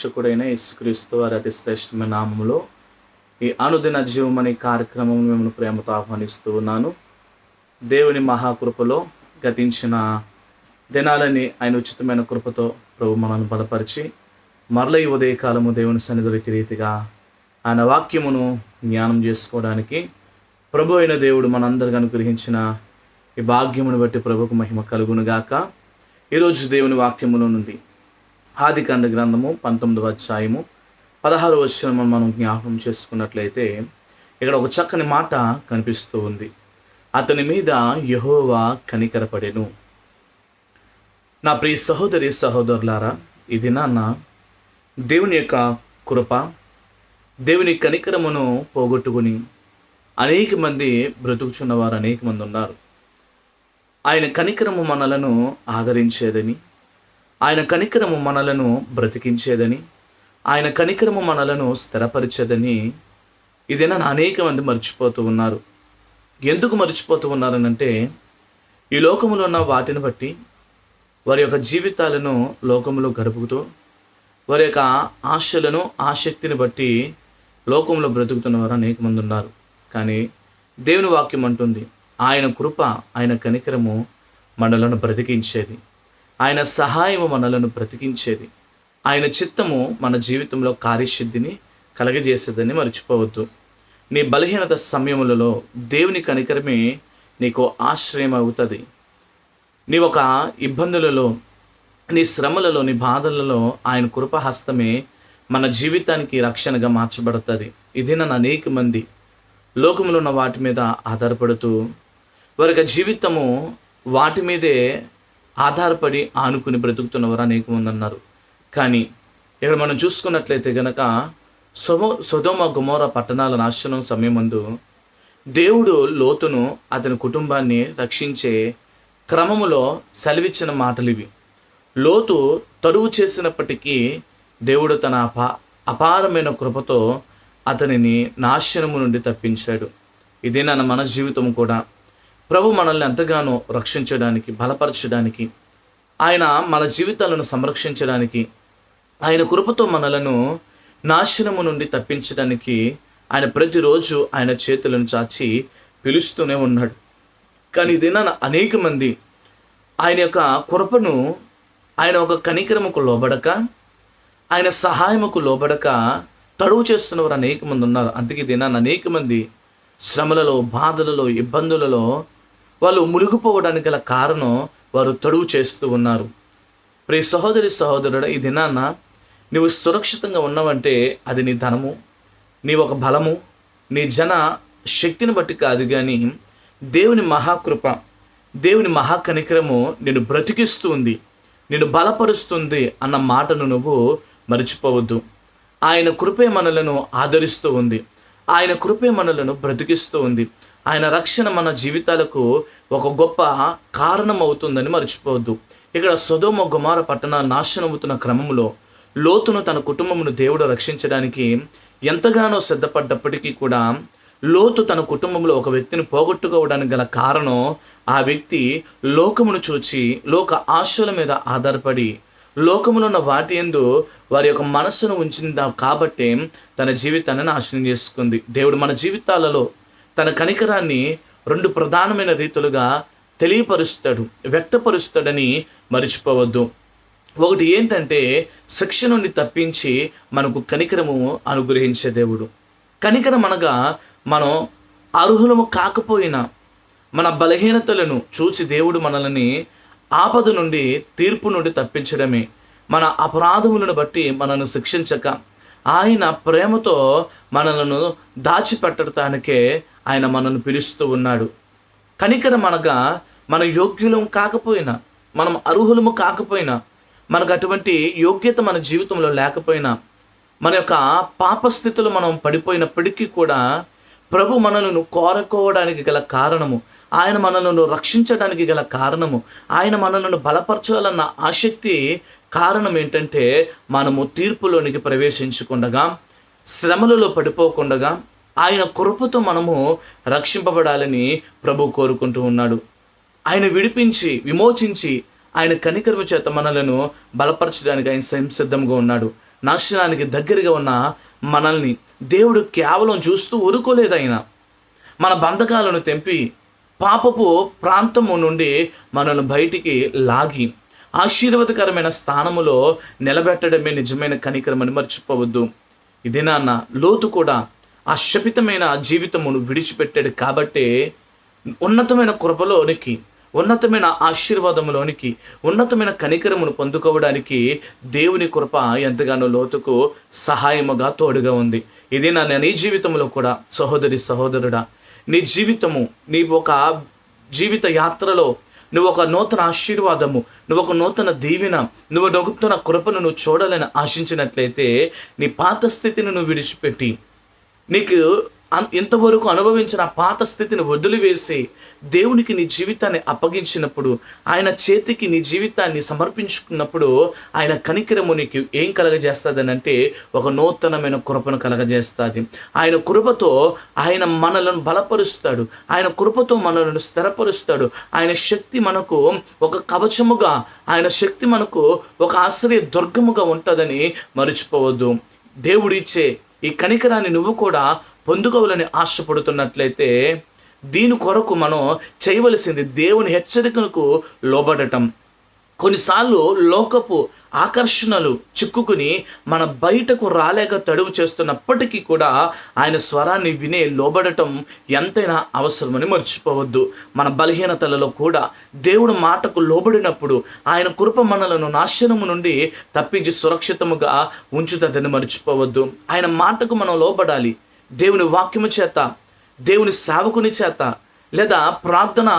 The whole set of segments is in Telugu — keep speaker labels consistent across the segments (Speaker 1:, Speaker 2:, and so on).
Speaker 1: రక్షకుడైన యేసుక్రీస్తు వారి అతి శ్రేష్టమైన నామములో ఈ అనుదిన జీవం అనే కార్యక్రమం మిమ్మల్ని ప్రేమతో ఆహ్వానిస్తూ ఉన్నాను. దేవుని మహాకృపలో గతించిన దినాలని ఆయన ఉచితమైన కృపతో ప్రభు మనల్ని బలపరిచి మరల ఈ ఉదయకాలము దేవుని సన్నిధి రీతిగా ఆయన వాక్యమును జ్ఞానం చేసుకోవడానికి ప్రభు అయిన దేవుడు మనందరికీ అనుగ్రహించిన ఈ భాగ్యమును బట్టి ప్రభుకు మహిమ కలుగునుగాక. ఈరోజు దేవుని వాక్యములో నుండి ఆదికాండ గ్రంథము 19వ అధ్యాయము 16వ వచనం మనం జ్ఞాపకం చేసుకున్నట్లయితే ఇక్కడ ఒక చక్కని మాట కనిపిస్తూ ఉంది. అతని మీద యెహోవా కనికరపడెను. నా ప్రియ సహోదరి సహోదరులారా, ఈ దినాన దేవుని యొక్క కృప, దేవుని కనికరమును పోగొట్టుకుని అనేక మంది బ్రతుకుచున్నవారు అనేక మంది ఉన్నారు. ఆయన కనికరము మనలను ఆదరించేదని, ఆయన కనికరము మనలను బ్రతికించేదని, ఆయన కనికరము మనలను స్థిరపరిచేదని ఇదేనా అనేక మంది మర్చిపోతూ ఉన్నారు. ఎందుకు మర్చిపోతూ ఉన్నారనంటే, ఈ లోకములో ఉన్న వాటిని బట్టి వారి యొక్క జీవితాలను లోకములో గడుపుతూ వారి యొక్క ఆశలను ఆసక్తిని బట్టి లోకంలో బ్రతుకుతున్నవారు అనేక మంది ఉన్నారు. కానీ దేవుని వాక్యం అంటుంది, ఆయన కృప, ఆయన కనికరము మనలను బ్రతికించేది, ఆయన సహాయము మనలను బ్రతికించేది, ఆయన చిత్తము మన జీవితంలో కార్యసిద్ధిని కలగజేసేదని మర్చిపోవద్దు. నీ బలహీనత సమయములలో దేవుని కనికరమే నీకు ఆశ్రయం అవుతుంది. నీ ఒక ఇబ్బందులలో, నీ శ్రమలలో, నీ బాధలలో ఆయన కృపహస్తమే మన జీవితానికి రక్షణగా మార్చబడుతుంది. ఇది నన్ను అనేక మంది లోకంలో ఉన్న వాటి మీద ఆధారపడుతూ వారి యొక్క జీవితము వాటి మీదే ఆధారపడి ఆనుకుని బ్రతుకుతున్నవారు అనేక మంది అన్నారు. కానీ ఇక్కడ మనం చూసుకున్నట్లయితే గనక సొదొమ గొమొర్రా పట్టణాల నాశనం సమయమందు దేవుడు లోతును అతని కుటుంబాన్ని రక్షించే క్రమములో సెలవిచ్చిన మాటలు ఇవి. లోతు తడువు చేసినప్పటికీ దేవుడు తన అపారమైన కృపతో అతనిని నాశనము నుండి తప్పించాడు. ఇదే మన జీవితం కూడా ప్రభు మనల్ని ఎంతగానో రక్షించడానికి, బలపరచడానికి, ఆయన మన జీవితాలను సంరక్షించడానికి, ఆయన కృపతో మనలను నాశనము నుండి తప్పించడానికి ఆయన ప్రతిరోజు ఆయన చేతులను చాచి పిలుస్తూనే ఉన్నాడు. కానీ ఇదేనా అనేక మంది ఆయన యొక్క కృపను, ఆయన ఒక కనికరముకు లోబడక, ఆయన సహాయముకు లోబడక తడువు చేస్తున్నవారు అనేక మంది ఉన్నారు. అందుకే దినాన్ని అనేక మంది శ్రమలలో, బాధలలో, ఇబ్బందులలో వాళ్ళు మునిగిపోవడానికి గల కారణం వారు తడువు చేస్తూ ఉన్నారు. ప్రియ సహోదరి సహోదరుడు, ఈ దినాన్న నువ్వు సురక్షితంగా ఉన్నావంటే అది నీ ధనము, నీ ఒక బలము, నీ జన శక్తిని బట్టి కాదు, కానీ దేవుని మహాకృప, దేవుని మహాకనికరము నిన్ను బ్రతికిస్తూ ఉంది, నిన్ను బలపరుస్తుంది అన్న మాటను నువ్వు మర్చిపోవద్దు. ఆయన కృపే మనలను ఆదరిస్తూ ఉంది, ఆయన కృపే మనలను బ్రతికిస్తూ ఉంది, ఆయన రక్షణ మన జీవితాలకు ఒక గొప్ప కారణం అవుతుందని మర్చిపోవద్దు. ఇక్కడ సొదొమ గొమొర్రా పట్టణాలు నాశనమవుతున్న క్రమంలో లోతును తన కుటుంబమును దేవుడు రక్షించడానికి ఎంతగానో సిద్ధపడ్డప్పటికీ కూడా లోతు తన కుటుంబంలో ఒక వ్యక్తిని పోగొట్టుకోవడానికి గల కారణం ఆ వ్యక్తి లోకమును చూచి, లోక ఆశల మీద ఆధారపడి, లోకములో ఉన్న వాటి యందు వారి యొక్క మనస్సును ఉంచిందా కాబట్టి తన జీవితాన్ని నాశనం చేసుకుంది. దేవుడు మన జీవితాలలో తన కనికరాన్ని 2 ప్రధానమైన రీతులుగా తెలియపరుస్తాడు, వ్యక్తపరుస్తాడని మర్చిపోవద్దు. ఒకటి ఏంటంటే, శిక్ష నుండి తప్పించి మనకు కనికరము అనుగ్రహించే దేవుడు. కనికరం అనగా మనం అర్హులము కాకపోయినా మన బలహీనతలను చూసి దేవుడు మనల్ని ఆపద నుండి, తీర్పు నుండి తప్పించడమే. మన అపరాధములను బట్టి మనను శిక్షించక ఆయన ప్రేమతో మనలను దాచిపెట్టడానికే ఆయన మనల్ని పిలుస్తూ ఉన్నాడు. కనికరం అనగా మన యోగ్యులం కాకపోయినా, మనం అర్హులము కాకపోయినా, మనకు అటువంటి యోగ్యత మన జీవితంలో లేకపోయినా, మన యొక్క పాపస్థితులు మనం పడిపోయినప్పటికీ కూడా ప్రభు మనలను కోరుకోవడానికి గల కారణము, ఆయన మనలను రక్షించడానికి గల కారణము, ఆయన మనలను బలపరచాలన్న ఆసక్తి కారణం ఏంటంటే, మనము తీర్పులోనికి ప్రవేశించకుండగా, శ్రమలలో పడిపోకుండగా ఆయన కృపతో మనము రక్షింపబడాలని ప్రభు కోరుకుంటూ ఉన్నాడు. ఆయన విడిపించి, విమోచించి, ఆయన కనికరము చేత మనలను బలపరచడానికి ఆయన సిద్ధంగా ఉన్నాడు. నాశనానికి దగ్గరగా ఉన్న మనల్ని దేవుడు కేవలం చూస్తూ ఊరుకోలేదు. ఆయన మన బంధకాలను తెంపి పాపపు ప్రాంతము నుండి మనల్ని బయటికి లాగి ఆశీర్వాదకరమైన స్థానములో నిలబెట్టడమే నిజమైన కనికరమని మర్చిపోవద్దు. ఇదే నాన్న లోతు కూడా ఆ శపితమైన జీవితమును విడిచిపెట్టాడు కాబట్టే ఉన్నతమైన కృపలోనికి, ఉన్నతమైన ఆశీర్వాదములోనికి, ఉన్నతమైన కనికరమును పొందుకోవడానికి దేవుని కృప ఎంతగానో లోతుకు సహాయముగా తోడుగా ఉంది. ఇది నీ జీవితంలో కూడా సహోదరి సహోదరుడా, నీ జీవితము, నీ ఒక జీవిత యాత్రలో నువ్వు ఒక నూతన ఆశీర్వాదము, నువ్వు ఒక నూతన దీవెన, నువ్వు నూతన కృపను నువ్వు చూడాలని ఆశించినట్లయితే నీ పాత స్థితిని నువ్వు విడిచిపెట్టి నీకు ఇంతవరకు అనుభవించిన పాత స్థితిని వదిలివేసి దేవునికి నీ జీవితాన్ని అప్పగించినప్పుడు, ఆయన చేతికి నీ జీవితాన్ని సమర్పించుకున్నప్పుడు ఆయన కనికరము నీకు ఏం కలగజేస్తుందని అంటే ఒక నూతనమైన కృపను కలగజేస్తుంది. ఆయన కృపతో ఆయన మనలను బలపరుస్తాడు, ఆయన కృపతో మనలను స్థిరపరుస్తాడు. ఆయన శక్తి మనకు ఒక కవచముగా, ఆయన శక్తి మనకు ఒక ఆశ్రయ దుర్గముగా ఉంటుందని మర్చిపోవద్దు. దేవుడిచ్చే ఈ కనికరాన్ని నువ్వు కూడా పొందుకోవాలని ఆశపడుతున్నట్లయితే దీని కొరకు మనం చేయవలసింది దేవుని హెచ్చరికలకు లోబడటం. కొన్నిసార్లు లోకపు ఆకర్షణలు చిక్కుకుని మన బయటకు రాలేక తడువు చేస్తున్నప్పటికీ కూడా ఆయన స్వరాన్ని వినే లోబడటం ఎంతైనా అవసరమని మర్చిపోవద్దు. మన బలహీనతలలో కూడా దేవుడు మాటకు లోబడినప్పుడు ఆయన కృప మనలను నాశనము నుండి తప్పించి సురక్షితముగా ఉంచుతుందని మర్చిపోవద్దు. ఆయన మాటకు మనం లోబడాలి. దేవుని వాక్యము చేత, దేవుని సేవకుని చేత, లేదా ప్రార్థన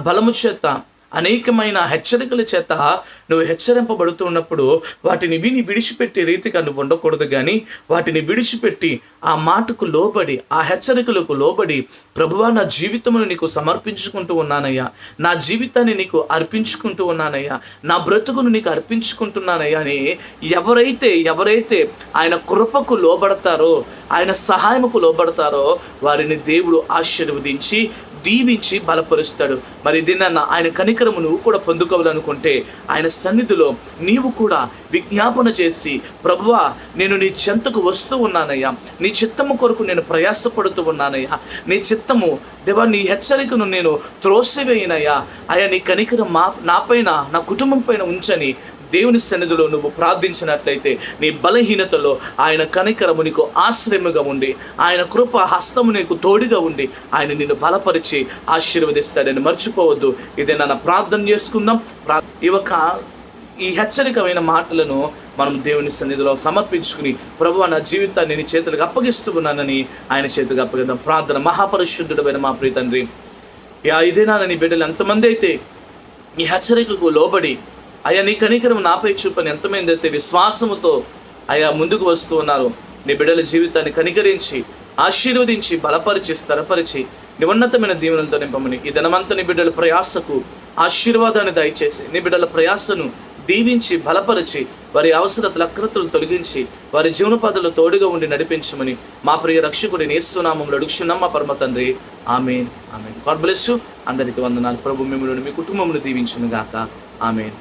Speaker 1: బలము చేత, అనేకమైన హెచ్చరికల చేత నువ్వు హెచ్చరింపబడుతూ ఉన్నప్పుడు వాటిని విని విడిచిపెట్టే రీతిగా నువ్వు ఉండకూడదు. కానీ వాటిని విడిచిపెట్టి ఆ మాటకు లోబడి, ఆ హెచ్చరికలకు లోబడి, ప్రభువా నా జీవితమును నీకు సమర్పించుకుంటూ ఉన్నానయ్యా, నా జీవితాన్ని నీకు అర్పించుకుంటూ ఉన్నానయ్యా, నా బ్రతుకును నీకు అర్పించుకుంటున్నానయ్యా అని ఎవరైతే ఆయన కృపకు లోబడతారో, ఆయన సహాయముకు లోబడతారో వారిని దేవుడు ఆశీర్వదించి దీవించి బలపరుస్తాడు. మరి దీన్న ఆయన కనికరము నువ్వు కూడా పొందుకోవాలనుకుంటే ఆయన సన్నిధిలో నీవు కూడా విజ్ఞాపన చేసి, ప్రభువా నేను నీ చెంతకు వస్తూ ఉన్నానయ్యా, నీ చిత్తము కొరకు నేను ప్రయాసపడుతూ ఉన్నానయ్యా, నీ చిత్తము దేవా, నీ హెచ్చరికను నేను త్రోసివేయనయ్యా, అయ్యా నీ కనికరం నాపైన, నా కుటుంబం పైన ఉంచని దేవుని సన్నిధిలో నువ్వు ప్రార్థించినట్లయితే నీ బలహీనతలో ఆయన కనికరము నీకు ఆశ్రయముగా ఉండి, ఆయన కృప హస్తము నీకు తోడుగా ఉండి ఆయన నిన్ను బలపరిచి ఆశీర్వదిస్తాడని మర్చిపోవద్దు. ఇదే నన్ను ప్రార్థన చేసుకుందాం. ఈ హెచ్చరికమైన మాటలను మనం దేవుని సన్నిధిలో సమర్పించుకుని, ప్రభువా నా జీవితాన్ని నీ చేతులకు అప్పగిస్తూ ఉన్నానని ఆయన చేతులకు అప్పగిద్దాం. ప్రార్థన. మహాపరిశుద్ధుడైన మా ప్రియ తండ్రి, ఇదేనా నీ బిడ్డలు ఎంతమంది అయితే ఈ హెచ్చరికకు లోబడి అయ్యా నీ కనికరం నాపై చూపని ఎంతమంది అయితే విశ్వాసముతో అయ్యా ముందుకు వస్తూ ఉన్నారు, నీ బిడ్డల జీవితాన్ని కనికరించి ఆశీర్వదించి బలపరిచి స్థిరపరిచి నీ ఉన్నతమైన దీవెనలతో నింపమని, ఈ దినమంతా నీ బిడ్డల ప్రయాసకు ఆశీర్వాదాన్ని దయచేసి నీ బిడ్డల ప్రయాసను దీవించి బలపరిచి వారి అవసరతలు అక్రతలు తొలగించి వారి జీవనోపాధులు తోడుగా ఉండి నడిపించమని మా ప్రియ రక్షకుడి యేసు నామములో అడుగుచున్నాం మా పరమ తండ్రి. ఆమేన్. ఆమేన్. God bless you. అందరికీ వందనాలు. ప్రభు మిమ్మల్ని మీ కుటుంబమును దీవించును గాక. ఆమేన్.